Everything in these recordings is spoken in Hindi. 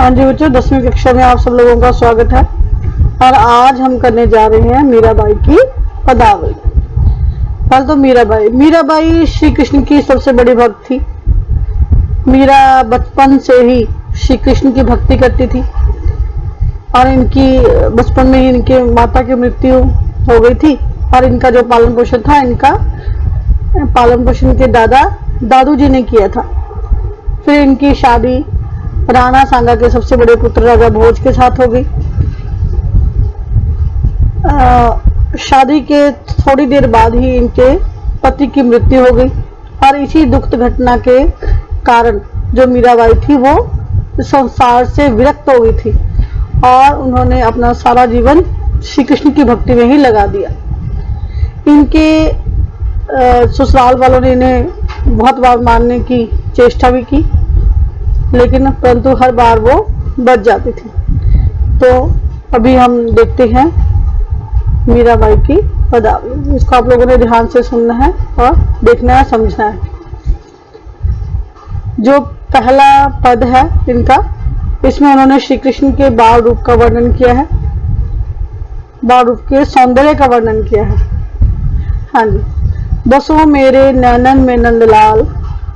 हाँ जी बच्चों, 10वीं कक्षा में आप सब लोगों का स्वागत है। और आज हम करने जा रहे हैं मीराबाई की पदावली। पहले तो मीराबाई श्री कृष्ण की सबसे बड़ी भक्त थी। मीरा बचपन से ही श्री कृष्ण की भक्ति करती थी और इनकी बचपन में ही इनके माता की मृत्यु हो गई थी और इनका जो पालन पोषण था, इनका पालन पोषण इनके दादू जी ने किया था। फिर इनकी शादी राणा सांगा के सबसे बड़े पुत्र राजा भोज के साथ हो गई। शादी के थोड़ी देर बाद ही इनके पति की मृत्यु हो गई और इसी दुखद घटना के कारण जो मीराबाई थी वो संसार से विरक्त हो गई थी और उन्होंने अपना सारा जीवन श्री कृष्ण की भक्ति में ही लगा दिया। इनके ससुराल वालों ने इन्हें बहुत बार मारने की चेष्टा भी की, लेकिन परंतु हर बार वो बच जाती थी। तो अभी हम देखते हैं मीराबाई की पदावली। इसको आप लोगों ने ध्यान से सुनना है और देखना है, समझना है। जो पहला पद है इनका, इसमें उन्होंने श्री कृष्ण के बाल रूप का वर्णन किया है, बाल रूप के सौंदर्य का वर्णन किया है। हाँ जी। बसो मेरे नैनन में नंदलाल,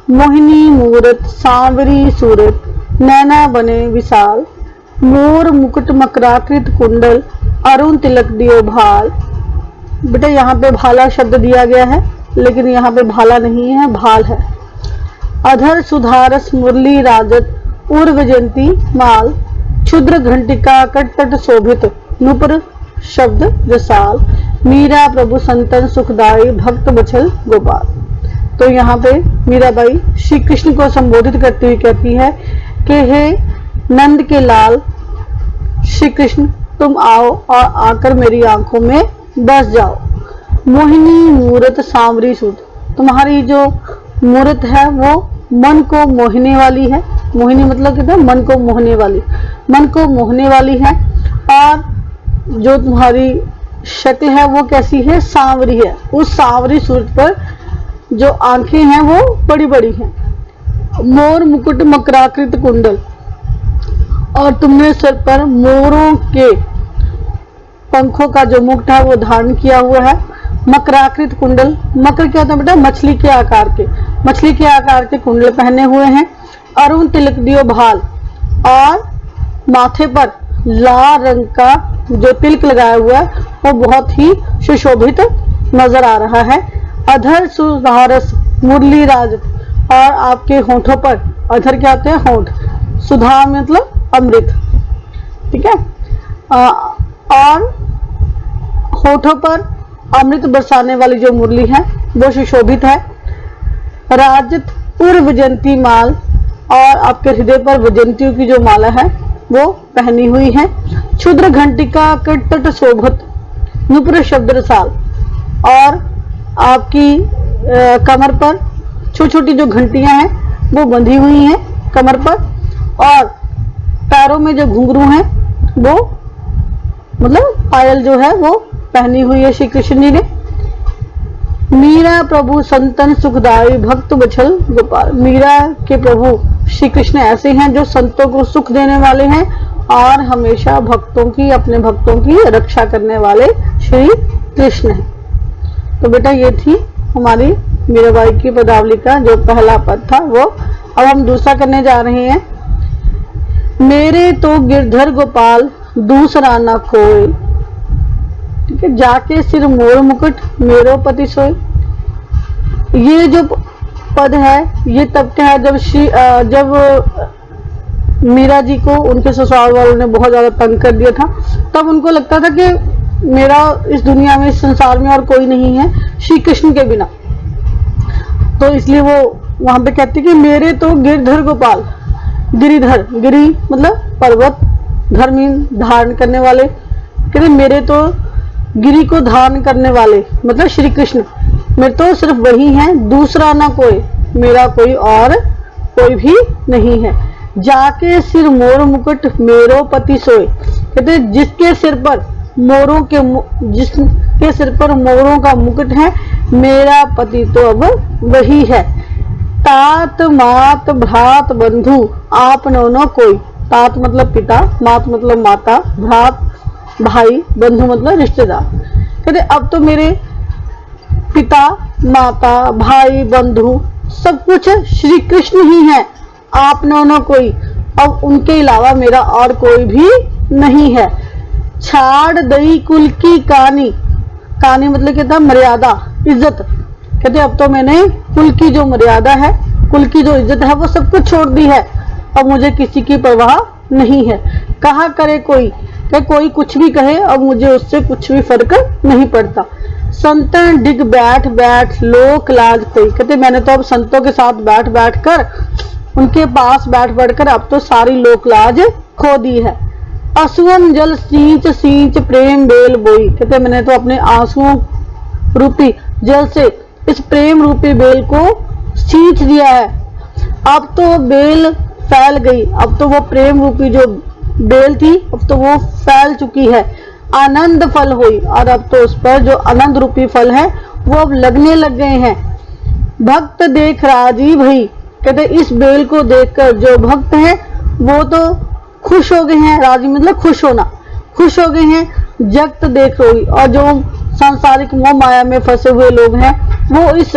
मोहिनी मूरत सांवरी सूरत, नैना बने विशाल, मोर मुकुट मकराकृत कुंडल, अरुण तिलक दियो भाल। बेटा यहाँ पे भाला शब्द दिया गया है, लेकिन यहाँ पे भाला नहीं है, भाल है। अधर सुधारस मुरली राजत, पूर्व जयंती माल, क्षुद्र घंटिका कटतट शोभित, नुपुर शब्द रसाल, मीरा प्रभु संतन सुखदाई, भक्त बछल गोपाल। तो यहाँ पे मीराबाई श्री कृष्ण को संबोधित करती हुई कहती है कि हे नंद के लाल श्री कृष्ण, तुम आओ और आकर मेरी आंखों में बस जाओ। मोहिनी मूरत सांवरी सूत, तुम्हारी जो मूरत है वो मन को मोहने वाली है। मोहिनी मतलब कहते हैं मन को मोहने वाली, मन को मोहने वाली है। और जो तुम्हारी शक्ल है वो कैसी है? सांवरी है। उस सांवरी सूरत पर जो आंखें हैं वो बड़ी बड़ी हैं। मोर मुकुट मकराकृत कुंडल, और तुमने सर पर मोरों के पंखों का जो मुकुट है वो धारण किया हुआ है। मकराकृत कुंडल, मकर क्या होता है बेटा? मछली के आकार के, मछली के आकार के कुंडल पहने हुए हैं। अरुण तिलक दियो भाल, और माथे पर लाल रंग का जो तिलक लगाया हुआ है वो बहुत ही सुशोभित नजर आ रहा है। अधर सुधारस मुरली राज, और आपके होठों पर, अधर क्या होते हैं? होठ। सुधा मतलब अमृत, ठीक है। और होठों पर अमृत बरसाने वाली जो मुरली है वो सुशोभित है। राजत पूर्व वजंती माल, और आपके हृदय पर वजंतियों की जो माला है वो पहनी हुई है। क्षुद्र घंटिका कटतट शोभत, नुपुर शब्द रसाल, और आपकी कमर पर छोटी छोटी जो घंटियां हैं वो बंधी हुई हैं कमर पर, और पैरों में जो घुंघरू हैं वो मतलब पायल जो है वो पहनी हुई है श्री कृष्ण जी ने। मीरा प्रभु संतन सुखदाई, भक्त बछल गोपाल। मीरा के प्रभु श्री कृष्ण ऐसे हैं जो संतों को सुख देने वाले हैं और हमेशा भक्तों की, अपने भक्तों की रक्षा करने वाले श्री कृष्ण हैं। तो बेटा ये थी हमारी मीराबाई की पदावली का जो पहला पद था वो। अब हम दूसरा करने जा रहे हैं। मेरे तो गिरधर गोपाल, दूसरा न कोई, ठीक है। जाके सिर मोर मुकुट, मेरो पति सोए। ये जो पद है ये तब क्या है जब मीरा जी को उनके ससुराल वालों ने बहुत ज्यादा तंग कर दिया था। तब उनको लगता था कि मेरा इस दुनिया में, इस संसार में और कोई नहीं है श्री कृष्ण के बिना। तो इसलिए वो वहां पे कहते कि मेरे तो गिरधर गोपाल, गिरिधर, गिरी मतलब पर्वत, धर मीन धारण करने वाले, कहते मेरे तो गिरी को धारण करने वाले मतलब श्री कृष्ण, मेरे तो सिर्फ वही है, दूसरा ना कोई, मेरा कोई और कोई भी नहीं है। जाके सिर मोर मुकुट, मेरो पति सोए, कहते जिसके सिर पर मोरों का मुकुट है, मेरा पति तो अब वही है। तात मात भ्रात बंधु, आप नो कोई, तात मतलब पिता, मात मतलब माता, भ्रात भाई, बंधु मतलब रिश्तेदार। कहते अब तो मेरे पिता, माता, भाई, बंधु सब कुछ श्री कृष्ण ही है, आप दोनों कोई, अब उनके अलावा मेरा और कोई भी नहीं है। छाड़ दई कुल की कहानी, कहानी मतलब कहता मर्यादा, इज्जत। कहते अब तो मैंने कुल की जो मर्यादा है, कुल की जो इज्जत है वो सब कुछ छोड़ दी है, अब मुझे किसी की परवाह नहीं है। कहा करे कोई, कि कोई कुछ भी कहे, अब मुझे उससे कुछ भी फर्क नहीं पड़ता। संतन डिग बैठ बैठ लोक लाज कोई, कहते मैंने तो अब संतों के साथ बैठ बैठ कर, उनके पास बैठ बैठ कर अब तो सारी लोक लाज खो दी है। आंसुअन जल सींच सींच प्रेम बेल बोई, कहते मैंने तो अपने आंसुओं रूपी जल से इस प्रेम रूपी बेल को सींच दिया है। अब तो बेल फैल गई, अब तो वो प्रेम रूपी जो बेल थी अब तो वो फैल चुकी है। आनंद फल हुई, और अब तो उस पर जो आनंद रूपी फल है वो अब लगने लग गए हैं। भक्त देख राजी भई, कहते इस बेल को देखकर जो भक्त हैं वो तो खुश हो गए हैं, राजी मतलब खुश होना, खुश हो गए हैं। जगत देख रोई, और जो सांसारिक मोह माया में फंसे हुए लोग हैं वो इस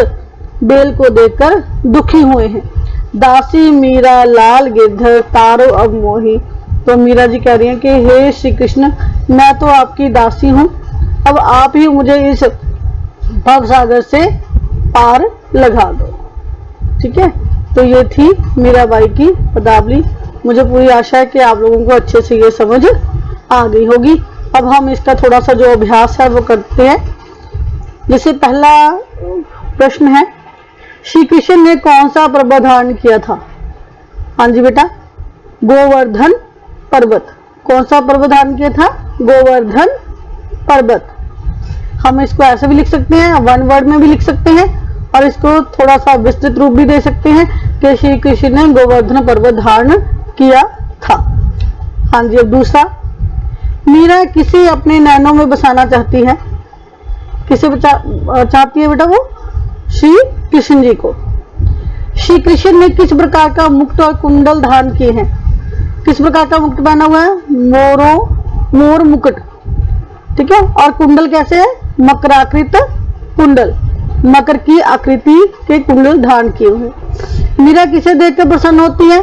बेल को देखकर दुखी हुए हैं। दासी मीरा लाल गिरधर तारो अब मोही, तो मीरा जी कह रही हैं कि हे श्री कृष्ण, मैं तो आपकी दासी हूँ, अब आप ही मुझे इस भव सागर से पार लगा दो। ठीक है, तो ये थी मीराबाई की पदावली। मुझे पूरी आशा है कि आप लोगों को अच्छे से ये समझ आ गई होगी। अब हम इसका थोड़ा सा जो अभ्यास है वो करते हैं। जैसे पहला प्रश्न है, श्री कृष्ण ने कौन सा पर्वत धारण किया था? हाँ जी बेटा, गोवर्धन पर्वत। कौन सा पर्वत धारण किया था? गोवर्धन पर्वत। हम इसको ऐसे भी लिख सकते हैं, वन वर्ड में भी लिख सकते हैं, और इसको थोड़ा सा विस्तृत रूप भी दे सकते हैं कि श्री कृष्ण ने गोवर्धन पर्वत धारण किया था। हाँ जी, अब दूसरा, मीरा किसे अपने नैनों में बसाना चाहती है? किसे चाहती है बेटा? वो श्री कृष्ण जी को। श्री कृष्ण ने किस प्रकार का मुकुट और कुंडल धारण किए हैं? किस प्रकार का मुकुट पहना हुआ है? मोर मुकुट। ठीक है, और कुंडल कैसे है? मकराकृत कुंडल, मकर की आकृति के कुंडल धारण किए हुए। मीरा किसे देखकर प्रसन्न होती है?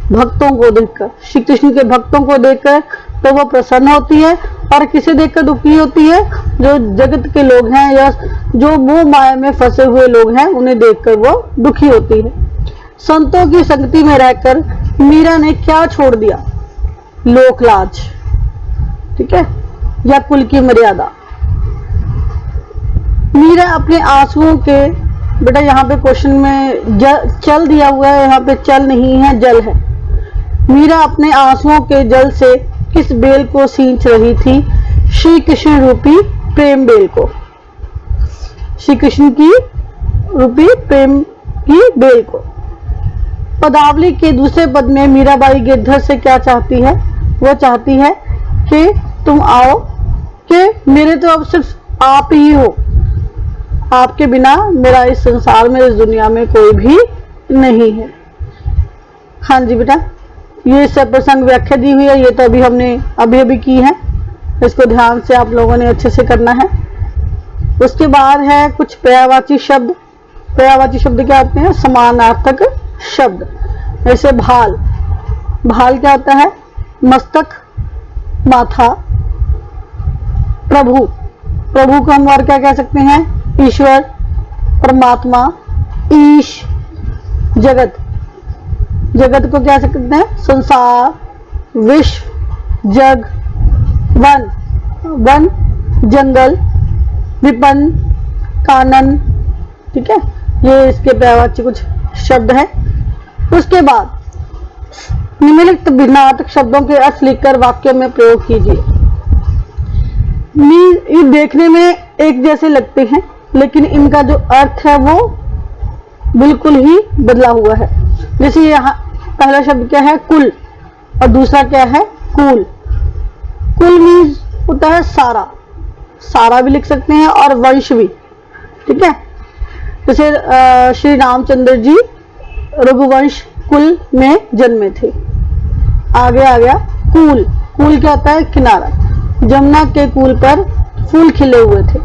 भक्तों को देखकर। श्री कृष्ण के भक्तों को देखकर तो वो प्रसन्न होती है, और किसे देखकर दुखी होती है? जो जगत के लोग हैं या जो मोह माया में फंसे हुए लोग हैं उन्हें देखकर वो दुखी होती है। संतों की संगति में रहकर मीरा ने क्या छोड़ दिया? लोक लाज, ठीक है, या कुल की मर्यादा। मीरा अपने आंसुओं के, बेटा यहाँ पे क्वेश्चन में चल दिया हुआ है, यहाँ पे चल नहीं है, जल है। मीरा अपने आंसुओं के जल से किस बेल को सींच रही थी? श्री कृष्ण रूपी प्रेम बेल को। श्री कृष्ण की रूपी प्रेम की बेल को। पदावली के दूसरे पद में मीराबाई गिरधर से क्या चाहती है? वो चाहती है कि तुम आओ, कि मेरे तो अब सिर्फ आप ही हो, आपके बिना मेरा इस संसार में, इस दुनिया में कोई भी नहीं है। हाँ जी बेटा, ये सब प्रसंग व्याख्या दी हुई है, ये तो अभी हमने अभी की है, इसको ध्यान से आप लोगों ने अच्छे से करना है। उसके बाद है कुछ पर्यायवाची शब्द। पर्यायवाची शब्द क्या होते हैं? समानार्थक शब्द। जैसे भाल, भाल क्या होता है? मस्तक, माथा। प्रभु, प्रभु को हम और क्या कह सकते हैं? ईश्वर, परमात्मा, ईश। जगत, जगत को क्या सकते हैं? संसार, विश्व, जग। वन, वन जंगल, विपन, कानन। ठीक है, ये इसके पर्यायवाची कुछ शब्द हैं। उसके बाद निम्नलिखित भिन्नार्थक शब्दों के अर्थ लिखकर वाक्य में प्रयोग कीजिए। ये देखने में एक जैसे लगते हैं, लेकिन इनका जो अर्थ है वो बिल्कुल ही बदला हुआ है। जैसे यहाँ पहला शब्द क्या है? कुल, और दूसरा क्या है? कूल। कुल मीन्स होता है सारा, सारा भी लिख सकते हैं, और वंश भी। ठीक है, जैसे श्री रामचंद्र जी रघुवंश कुल में जन्मे थे। आगे आ गया कूल। कूल क्या होता है? किनारा। जमुना के कूल पर फूल खिले हुए थे।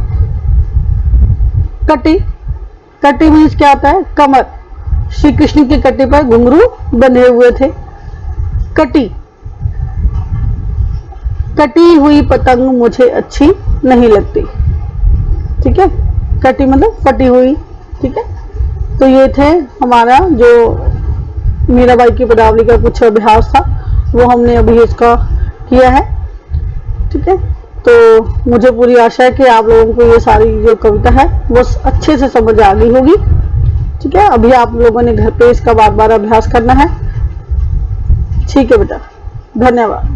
कटी। कटी मीन्स क्या होता है? कमर। श्री कृष्ण की कटी पर घुंघरू बंधे हुए थे। कटी। कटी हुई पतंग मुझे अच्छी नहीं लगती। ठीक है, कटी मतलब फटी हुई। ठीक है, तो ये थे हमारा जो मीराबाई की पदावली का कुछ अभ्यास था, वो हमने अभी इसका किया है। ठीक है, तो मुझे पूरी आशा है कि आप लोगों को ये सारी जो कविता है वो अच्छे से समझ आ गई होगी। ठीक है, अभी आप लोगों ने घर पे इसका बार बार अभ्यास करना है। ठीक है बेटा, धन्यवाद।